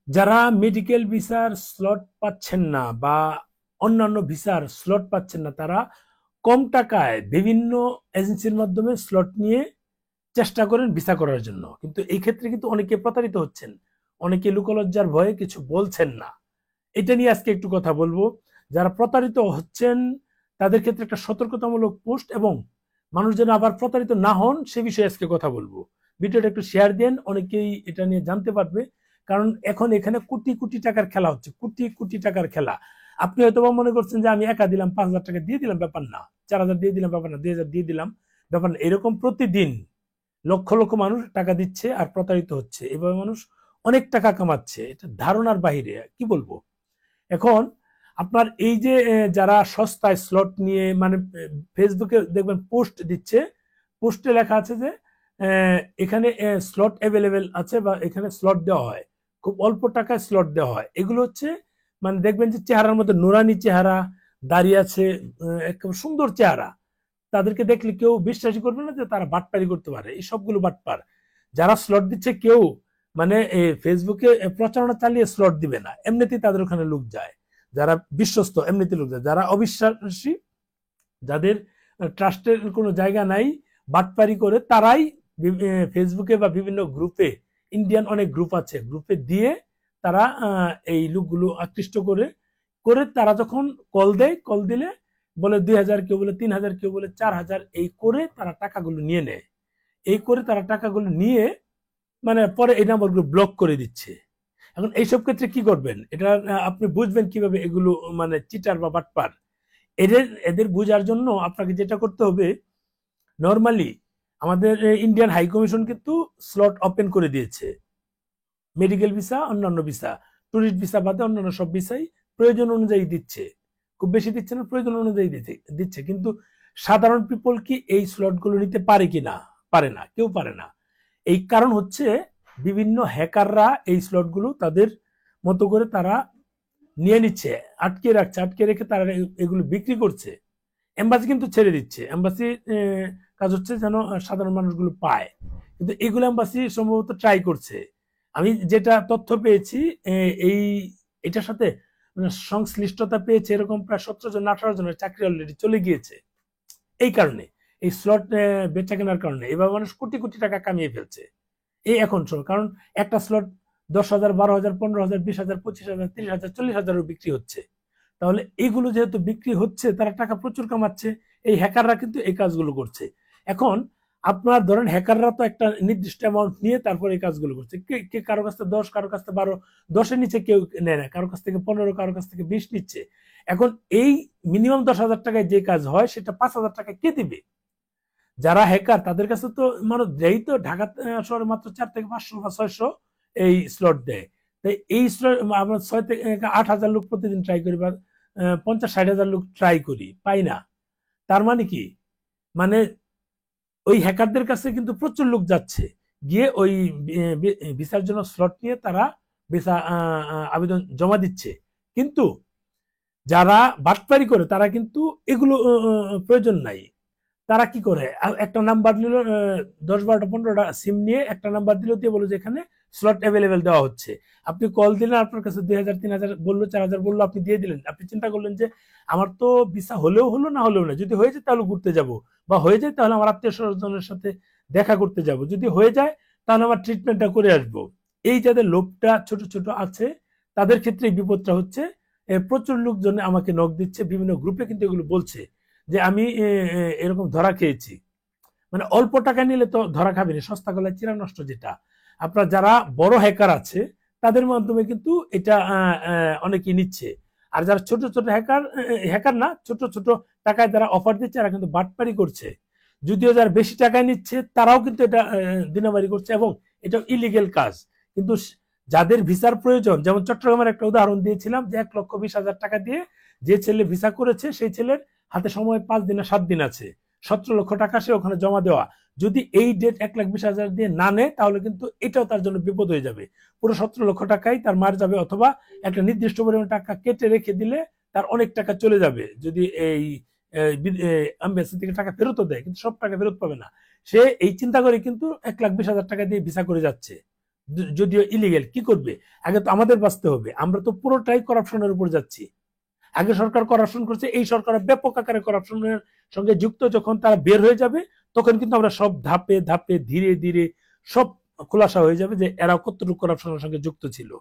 যারা মেডিকেল ভিসার স্লট পাচ্ছেন না বা অন্যান্য ভিসার স্লট পাচ্ছেন না, তারা কম টাকায় বিভিন্ন এজেন্সির মাধ্যমে স্লট নিয়ে চেষ্টা করেন ভিসা করার জন্য। কিন্তু এই ক্ষেত্রে কিন্তু অনেকে প্রতারিত হচ্ছেন, অনেকে লোকলজ্জার ভয়ে কিছু বলছেন না। এটা নিয়ে আজকে একটু কথা বলবো। যারা প্রতারিত হচ্ছেন তাদের ক্ষেত্রে একটা সতর্কতামূলক পোস্ট, এবং মানুষ যেন আবার প্রতারিত না হন সে বিষয়ে আজকে কথা বলবো। ভিডিওটা একটু শেয়ার দেন, অনেকেই এটা নিয়ে জানতে পারবে। কারণ এখন এখানে কোটি কোটি টাকার খেলা হচ্ছে, কোটি কোটি টাকার খেলা। আপনি হয়তো মনে করছেন যে আমি একা দিলাম, 5,000 টাকা দিয়ে দিলাম, ব্যাপার না। 4,000 দিয়ে দিলাম, ব্যাপার না। 2,000 দিয়ে দিলাম, ব্যাপার না। এরকম প্রতিদিন লক্ষ লক্ষ মানুষ টাকা দিচ্ছে আর প্রতারিত হচ্ছে। এভাবে মানুষ অনেক টাকা কামাচ্ছে, এটা ধারণার বাহিরে। কি বলবো এখন, আপনার এই যে যারা সস্তায় স্লট নিয়ে মানে ফেসবুকে দেখবেন পোস্ট দিচ্ছে, পোস্টে লেখা আছে যে এখানে স্লট অ্যাভেলেবেল আছে বা এখানে স্লট দেওয়া হয়, খুব অল্প টাকায় স্লট দেওয়া হয়। এগুলো হচ্ছে মানে দেখবেন যে চেহারার মধ্যে নুরানি চেহারা, দাঁড়িয়ে আছে, একদম সুন্দর চেহারা। তাদেরকে দেখলে কেউ বিশ্বাসই করবে না যে তারা বাটপারি করতে পারে। এই সবগুলো বাটপার। যারা স্লট দিচ্ছে কেউ মানে ফেসবুকে প্রচারণা চালিয়ে স্লট দিবে না, এমনিতেই তাদের ওখানে লোক যায়। যারা বিশ্বস্ত এমনিতে লোক যায়, যারা অবিশ্বাসী, যাদের ট্রাস্টের কোনো জায়গা নাই, বাটপারি করে তারাই ফেসবুকে বা বিভিন্ন গ্রুপে, ইন্ডিয়ান অনেক গ্রুপ আছে, গ্রুপে দিয়ে তারা এই লোকগুলো আকৃষ্ট করে করে তারা যখন কল দেয়, কল দিলে বলে 2,000, কেউ বলে 3,000, কেউ বলে 4,000, এই করে তারা টাকাগুলো নিয়ে নেয়। এই করে তারা টাকাগুলো নিয়ে মানে পরে এই নাম্বারগুলো ব্লক করে দিচ্ছে। এখন এইসব ক্ষেত্রে কি করবেন, এটা আপনি বুঝবেন কিভাবে এগুলো মানে চিটার বা বাটপার। এদের এদের বোঝার জন্য আপনাকে যেটা করতে হবে, নর্মালি আমাদের ইন্ডিয়ান হাই কমিশন কিন্তু স্লট ওপেন করে দিয়েছে। মেডিকেল ভিসা, অন্যান্য ভিসা, টুরিস্ট ভিসা বাদে অন্যান্য সব ভিসাই প্রয়োজন অনুযায়ী দিচ্ছে। খুব বেশি দিচ্ছে না, প্রয়োজন অনুযায়ী দিচ্ছে। কিন্তু সাধারণ পিপল কি এই স্লটগুলো নিতে পারে কি না? পারে না, কেউ পারে না। এই কারণ হচ্ছে বিভিন্ন হ্যাকাররা এই স্লটগুলো তাদের মতো করে তারা নিয়ে নিচ্ছে, আটকে রাখছে, আটকে রেখে তারা এগুলো বিক্রি করছে। এম্বাসি কিন্তু ছেড়ে দিচ্ছে। এম্বাসি কাজ হচ্ছে যেন সাধারণ মানুষগুলো পায়, কিন্তু এগুলো এম্বাসি সম্ভবত ট্রাই করছে। আমি যেটা তথ্য পেয়েছি, এই এটার সাথে সংশ্লিষ্টতা পেয়েছে এরকম প্রায় 17 জন 18 জনের চাকরি অলরেডি চলে গিয়েছে। এই কারণে এই স্লট বেচা কেনার কারণে এবার মানুষ কোটি কোটি টাকা কামিয়ে ফেলছে এই এখন সময়। কারণ একটা স্লট 10,000, 12,000, 15,000, 20,000, 25,000, 30,000, 40,000 বিক্রি হচ্ছে। তাহলে এইগুলো যেহেতু বিক্রি হচ্ছে, তারা টাকা প্রচুর কামাচ্ছে। এই হ্যাকাররা কিন্তু এই কাজগুলো করছে। এখন আপনার ধরেন হ্যাকাররা তো একটা নির্দিষ্ট অ্যামাউন্ট নিয়ে তারপর এই কাজগুলো করছে। কে কারো কাছ থেকে 10, কারো কাছ থেকে 12, 10-এর নিচে কেউ নেয় না, কারো কাছ থেকে 15, কারো কাছ থেকে 20 নিচ্ছে। এখন এই মিনিমাম 10,000 টাকায় যে কাজ হয় সেটা 5,000 টাকা কে দিবে? যারা হ্যাকার তাদের কাছে তো মানুষ দেয়, তো ঢাকা শহরে মাত্র 4 থেকে 500 বা 600 এই স্লট দেয়। তাই এই স্লট আমরা 6 থেকে 8,000 লোক প্রতিদিন ট্রাই করি, বা 50-60,000 লোক ট্রাই করি, পাই না। তার মানে কি, মানে ওই হ্যাকারদের কাছে কিন্তু প্রচুর লোক যাচ্ছে, গিয়ে ওই ভিসার জন্য স্লট নিয়ে তারা ভিসা আবেদন জমা দিচ্ছে। কিন্তু যারা বাটপারি করে তারা কিন্তু এগুলো প্রয়োজন নাই। তারা কি করে, একটা নাম্বার নিল, 10, 12টা, 15টা সিম নিয়ে একটা নাম্বার দিল, দিয়ে বললো যে এখানে স্লট অ্যাভেলেবেল দেওয়া হচ্ছে। আপনি কল দিলেন, আপনার কাছে 2,000, 3,000 বললো, 4,000 বললো, আপনি দিয়ে দিলেন। আপনি চিন্তা করলেন যে আমার তো ভিসা হলেও হলো, না হলেও না, যদি হয়ে যায় তাহলে ঘুরতে যাব, বা হয়ে যায় তাহলে আমার আত্মীয় স্বজনের সাথে দেখা করতে যাব, যদি হয়ে যায় তাহলে আমার ট্রিটমেন্টটা করে আসবো। এই যাদের লোভটা ছোট ছোট আছে, তাদের ক্ষেত্রে বিপদটা হচ্ছে প্রচুর লোকজন আমাকে নক দিচ্ছে, বিভিন্ন গ্রুপে কিন্তু এগুলো বলছে যে আমি এরকম ধরা খেয়েছি। মানে অল্প টাকা নিলে তো ধরা খাবে না, সস্তা গলায় চিরা নষ্ট যেটা। আপনার যারা বড় হ্যাকার আছে তাদের মাধ্যমে কিন্তু এটা অনেকেই নিচ্ছে। আর যারা ছোট ছোট হ্যাকার, হ্যাকার না, ছোট ছোট টাকায় যারা অফার দিচ্ছে, এরা কিন্তু বাটপারি করছে। যদিও যারা বেশি টাকায় নিচ্ছে তারাও কিন্তু এটা দিনামারি করছে, এবং এটা ইলিগেল কাজ। কিন্তু যাদের ভিসার প্রয়োজন, যেমন চট্টগ্রামের একটা উদাহরণ দিয়েছিলাম যে 1,20,000 টাকা দিয়ে যে ছেলে ভিসা করেছে, সেই ছেলের হাতে সময় 5 দিন না 7 দিন আছে, 17 লক্ষ টাকা সে ওখানে জমা দেওয়া। যদি এই ডেট 1,20,000 দিয়ে না নেয় তাহলে কিন্তু এটাও তার জন্য বিপদ হয়ে যাবে। পুরো 17 লক্ষ টাকাই তার মার যাবে, অথবা একটা নির্দিষ্ট পরিমাণ টাকা কেটে রেখে দিলে তার অনেক টাকা চলে যাবে। যদি এই এম্বাসি থেকে টাকা ফেরতও দেয়, কিন্তু সব টাকা ফেরত পাবে না। সে এই চিন্তা করে কিন্তু 1,20,000 টাকা দিয়ে ভিসা করে যাচ্ছে, যদিও ইলিগেল, কি করবে? আগে তো আমাদের বাঁচতে হবে, আমরা তো পুরোটাই করাপশনের উপর যাচ্ছি। আগে সরকার করাপশন করছে, এই সরকার ব্যাপক আকারে করাপশনের সঙ্গে যুক্ত, যখন তারা বের হয়ে যাবে তখন কিন্তু আমরা সব ধাপে ধাপে ধীরে ধীরে সব খোলাসা হয়ে যাবে যে এরা কতটুকু করাপশনের সঙ্গে যুক্ত ছিল।